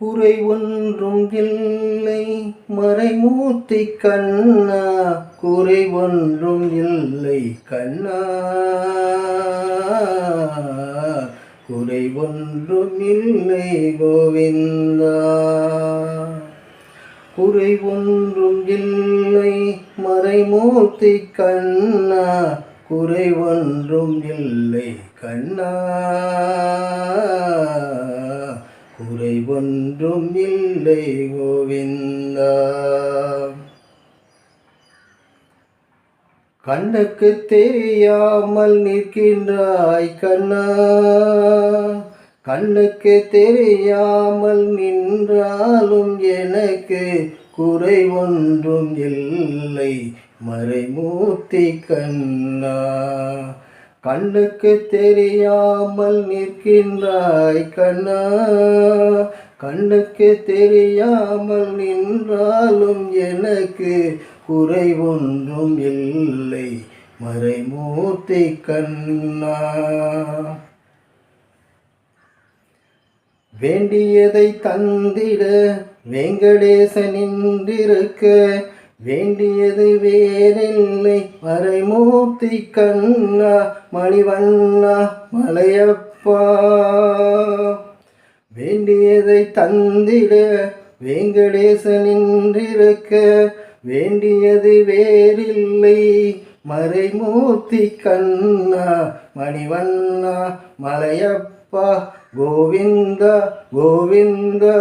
குறை ஒன்றும் இல்லை மறைமூர்த்தி கண்ணா, குறை ஒன்றும் இல்லை கண்ணா, குறை ஒன்றும் இல்லை கோவிந்தா. குறை ஒன்றும் இல்லை மறைமூர்த்தி கண்ணா, குறை ஒன்றும் இல்லை கண்ணா, குறை ஒன்றும் இல்லை கோவிந்தா. கண்ணுக்கு தெரியாமல் நிற்கின்றாய் கண்ணா, கண்ணுக்கு தெரியாமல் நின்றாலும் எனக்கு குறை ஒன்றும் இல்லை மறைமூர்த்தி கண்ணா. கண்ணுக்கு தெரியாமல் நிற்கின்றாய் கண்ணா, கண்ணுக்கு தெரியாமல் நின்றாலும் எனக்கு குறை ஒன்றும் இல்லை மறைமூர்த்தி கண்ணா. வேண்டியதை தந்திட வெங்கடேசன் நின்றிருக்க, வேண்டியது வேறில்லை மறைமூர்த்தி கண்ணா, மணிவண்ணா மலையப்பா. வேண்டியதை தந்திட வெங்கடேசன் நின்றிருக்க, வேண்டியது வேறில்லை மறைமூர்த்தி கண்ணா, மணிவண்ணா மலையப்பா. கோவிந்தா கோவிந்தா.